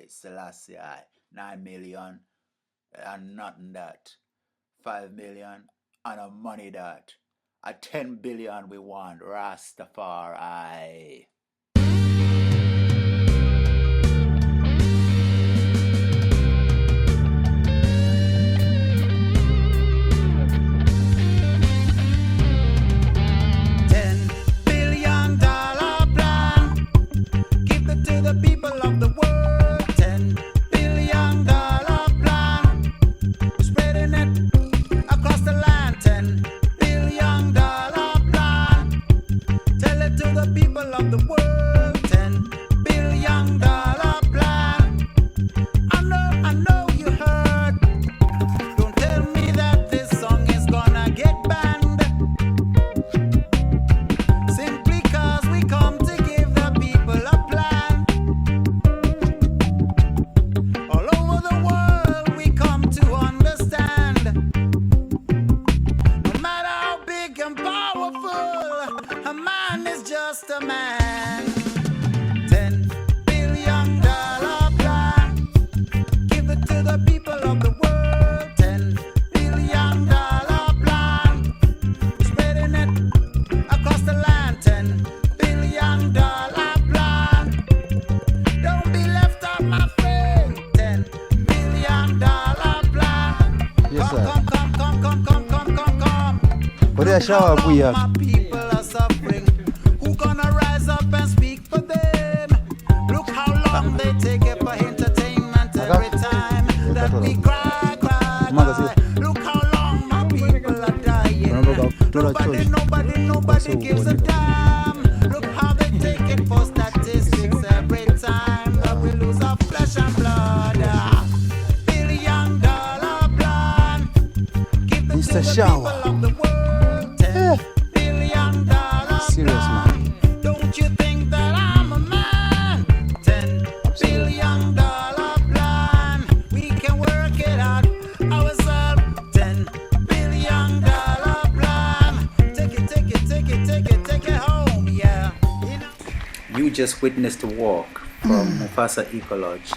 Selassie, 9 million and nothing that. 5 million and a money that. A 10 billion we want, Rastafari. Shower we are. People are suffering. Who gonna rise up and speak for them? Look how long they take it for entertainment every time that we cry. Look how long my people are dying. Nobody gives a damn. Look how they take it for statistics every time that we lose our flesh and blood. $1 billion plan. Give it to the people of the world. Serious, man. Don't you think that I'm a man? $10 billion plan. We can work it out ourselves. $10 billion plan. Take it home, yeah. You just witnessed a walk from Mufasa Eco Lodge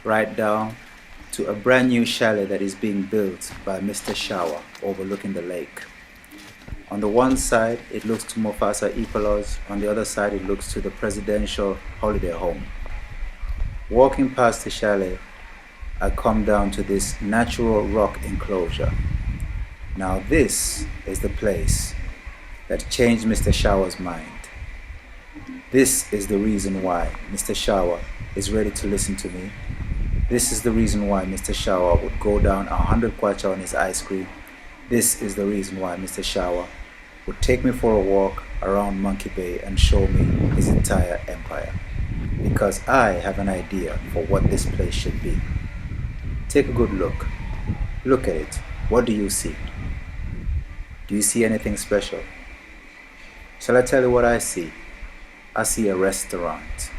right down to a brand new chalet that is being built by Mr. Shower overlooking the lake. On the one side, it looks to Mufasa Eco Lodge. On the other side, it looks to the presidential holiday home. Walking past the chalet, I come down to this natural rock enclosure. Now this is the place that changed Mr. Shower's mind. This is the reason why Mr. Shower is ready to listen to me. This is the reason why Mr. Shower would go down 100 kwacha on his ice cream. This is the reason why Mr. Shower would take me for a walk around Monkey Bay and show me his entire empire. Because I have an idea for what this place should be. Take a good look. Look at it. What do you see? Do you see anything special? Shall I tell you what I see? I see a restaurant.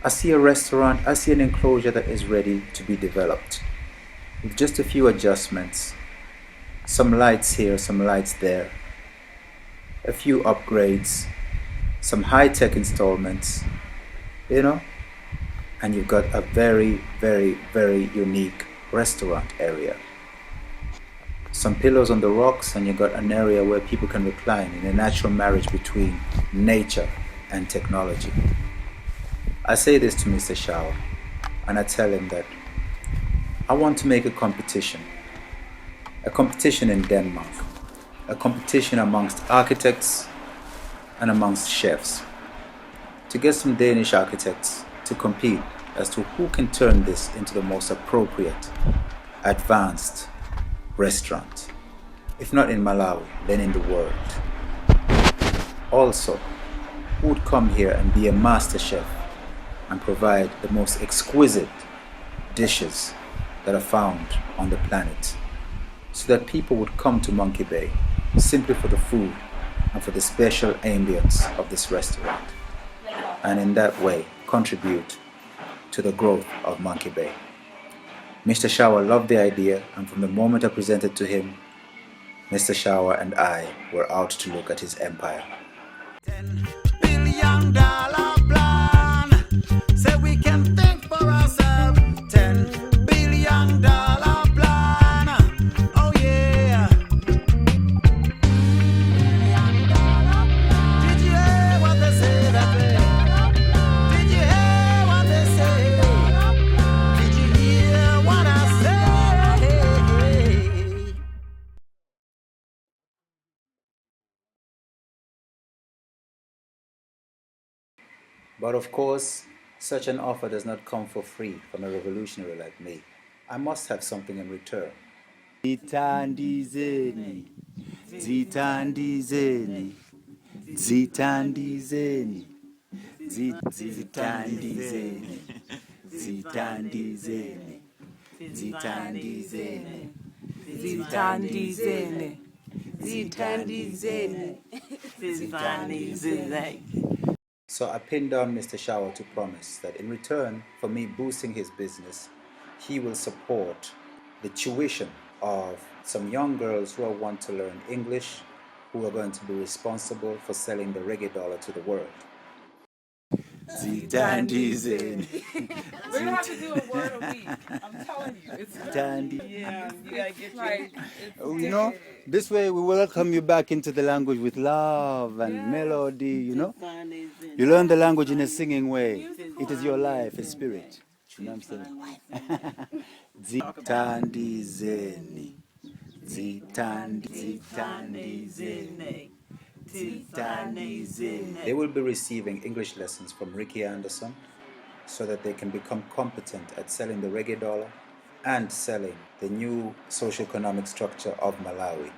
I see a restaurant. I see an enclosure that is ready to be developed. With just a few adjustments. Some lights here, some lights there, a few upgrades, some high-tech installments, and you've got a very, very, very unique restaurant area. Some pillows on the rocks, and you've got an area where people can recline in a natural marriage between nature and technology. I say this to Mr. Shower, and I tell him that I want to make a competition in Denmark, a competition amongst architects and amongst chefs, to get some Danish architects to compete as to who can turn this into the most appropriate, advanced restaurant, if not in Malawi, then in the world. Also, who would come here and be a master chef and provide the most exquisite dishes that are found on the planet, so that people would come to Monkey Bay simply for the food and for the special ambience of this restaurant, and in that way contribute to the growth of Monkey Bay. Mr. Shower loved the idea, and from the moment I presented to him, Mr. Shower and I were out to look at his empire. $10 billion plan. Say we can think But of course, such an offer does not come for free from a revolutionary like me. I must have something in return. Zitandizeni, zitandizeni, zitandizeni, zitandizeni, zitandizeni, zitandizeni, zitandizeni, zitandizeni, zitandizeni. So I pinned down Mr. Shower to promise that in return for me boosting his business, he will support the tuition of some young girls who want to learn English, who are going to be responsible for selling the reggae dollar to the world. Zitandizeni. We're gonna have to do a word a week. I'm telling you, it's yeah. You gotta get right. You know, this way we welcome you back into the language with love and melody, you know. You learn the language in a singing way. It is your life, a spirit. You know what I'm saying? Zitandizeni. Zitandizeni. They will be receiving English lessons from Ricky Andersen so that they can become competent at selling the reggae dollar and selling the new socio-economic structure of Malawi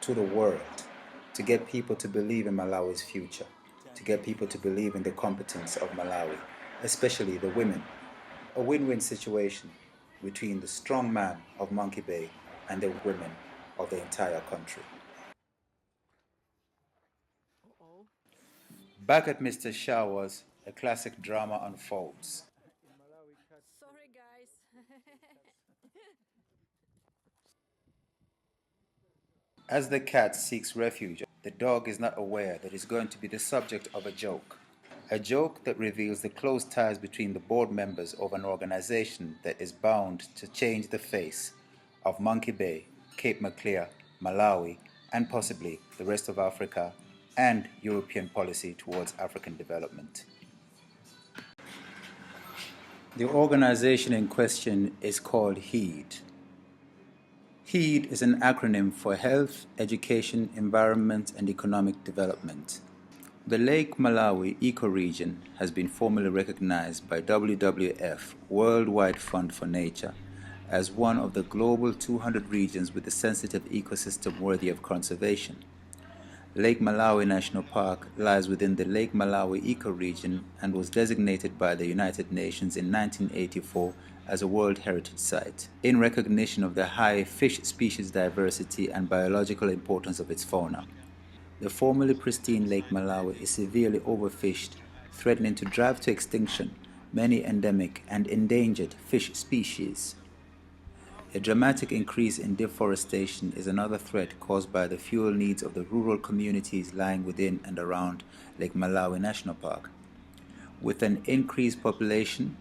to the world, to get people to believe in Malawi's future, to get people to believe in the competence of Malawi, especially the women. A win-win situation between the strong man of Monkey Bay and the women of the entire country. Back at Mr. Shower's, a classic drama unfolds. Sorry, guys. As the cat seeks refuge, the dog is not aware that it's going to be the subject of a joke. A joke that reveals the close ties between the board members of an organization that is bound to change the face of Monkey Bay, Cape Maclear, Malawi, and possibly the rest of Africa and European policy towards African development. The organization in question is called HEED. HEED is an acronym for Health, Education, Environment and Economic Development. The Lake Malawi ecoregion has been formally recognized by WWF, Worldwide Fund for Nature, as one of the global 200 regions with a sensitive ecosystem worthy of conservation. Lake Malawi National Park lies within the Lake Malawi ecoregion and was designated by the United Nations in 1984 as a World Heritage Site, in recognition of the high fish species diversity and biological importance of its fauna. The formerly pristine Lake Malawi is severely overfished, threatening to drive to extinction many endemic and endangered fish species. A dramatic increase in deforestation is another threat caused by the fuel needs of the rural communities lying within and around Lake Malawi National Park. With an increased population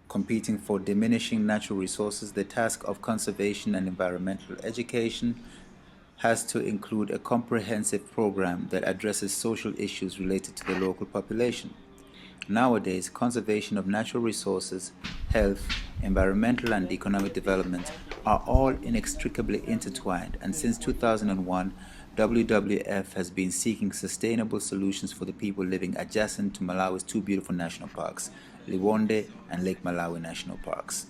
competing for diminishing natural resources, the task of conservation and environmental education has to include a comprehensive program that addresses social issues related to the local population. Nowadays, conservation of natural resources, health, environmental and economic development are all inextricably intertwined, and since 2001, WWF has been seeking sustainable solutions for the people living adjacent to Malawi's two beautiful national parks, Liwonde and Lake Malawi National Parks.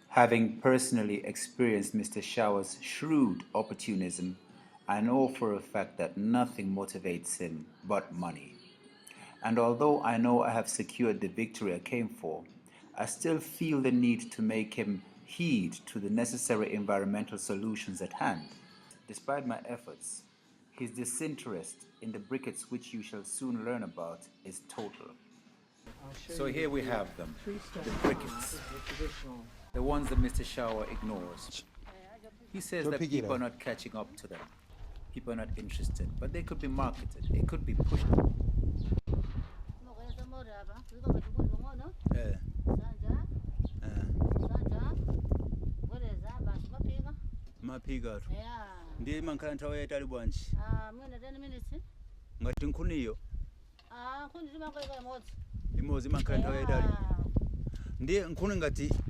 Having personally experienced Mr. Shower's shrewd opportunism, I know for a fact that nothing motivates him but money. And although I know I have secured the victory I came for, I still feel the need to make him heed to the necessary environmental solutions at hand. Despite my efforts, his disinterest in the briquettes, which you shall soon learn about, is total. So here we have them, the briquettes, the ones that Mr. Shower ignores. He says that people are not catching up to them. People are not interested, but they could be marketed, it could be pushed. Mapiga tu. Ndiye mankala ntawe yetali bwanji. Mwina 10 minutes. Ngati nkuniyo. Nkuni zimakweka imodzi. Imodzi mankala ntawe yetali. Ndiye nkuni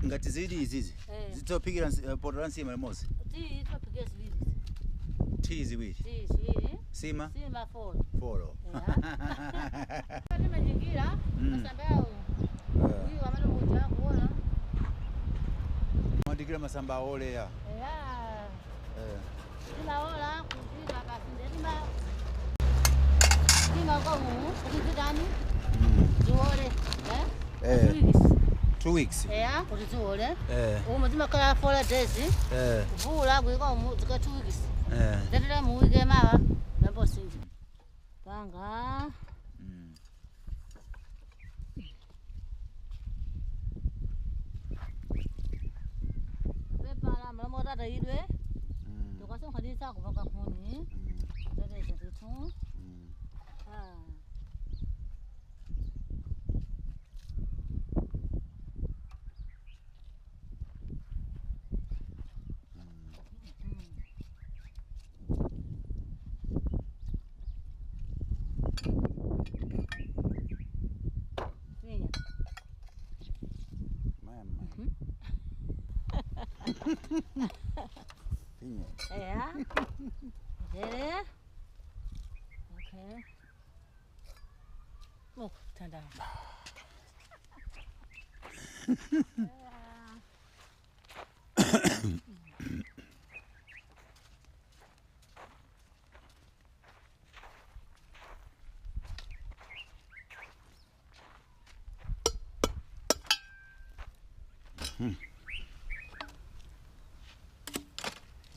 ngati zidi izizi. Zitopikira poto nsima limodzi. Topikira ziwiri. Ziwiri. Ziwiri. Sima? Sima 4. 4. Kuzingira, masamba yao. Huyu amana moja kuona. Mwandikira masamba ole ya. Tunaola kuziga basi ndima. Ndima kwa mu, kuzidani. Tuole, 2 weeks. Kuzituole. Umuzima kala 4 days. Vula gwiko mu zika 2 weeks. Ndetera mu wike mawa. Nambo sinji. Panga. Pepa la mlamora da idwe. Tukasema kanisa kupaka kuni. Ndetera zetu. Yeah. There. Okay. Oh, turn down.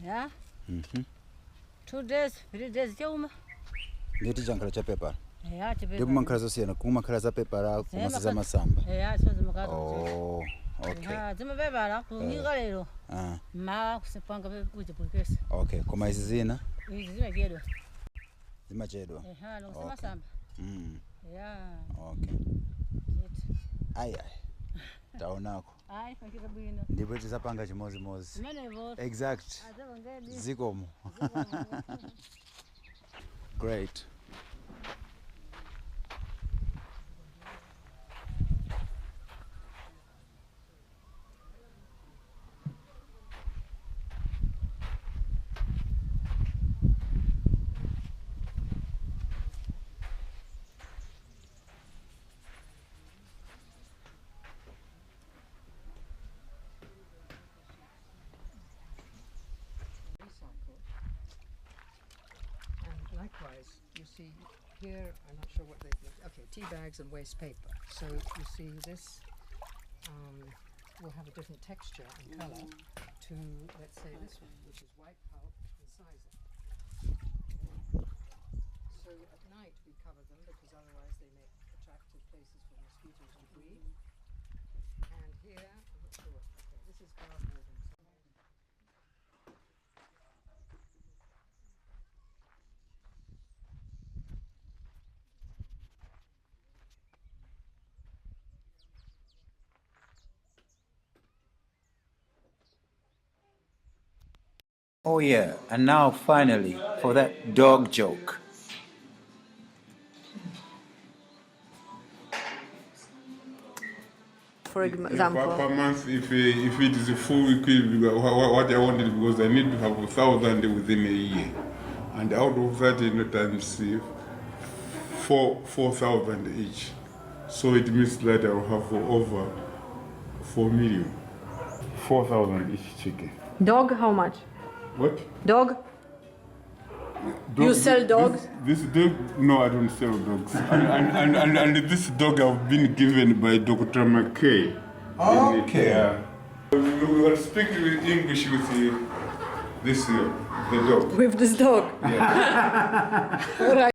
Yeah. 2 days, 3 days choma. Ndeti chankhala cha paper. Chipepa. Ndipo mankhala zosiyana kumakhala za paper la kumasiza masamba. Sozo makalo. Oh, okay. Zima paper la kunyika lero. Ma kusipanga kuja pulkesi. Okay, koma izi zina? Izi zimachedwa. Zimachedwa. Lo kusema samba. Okay. Ai. Taonako. Fakira bwino. Ndipo tizapanga chimozi. Exact. Zikomo. Great. Likewise, you see here, I'm not sure what they okay, tea bags and waste paper. So you see this will have a different texture and colour to, let's say, this one, which is white pulp and sizing. So at night we cover them because otherwise they make attractive places for mosquitoes to breed. And here, I'm not sure, okay, this is cardboard and Oh yeah, and now finally for that dog joke. For example, per month, if it is a full week, what I wanted, because I need to have 1,000 within a year, and out of that, times 4,000 each. So it means that I will have over 4 million. 4,000 each chicken. dog, how much? What? Dog? You sell dogs? This dog? No, I don't sell dogs. and this dog I've been given by Dr. McKay. Okay. We will speak English with the dog. With this dog? Yeah. All right.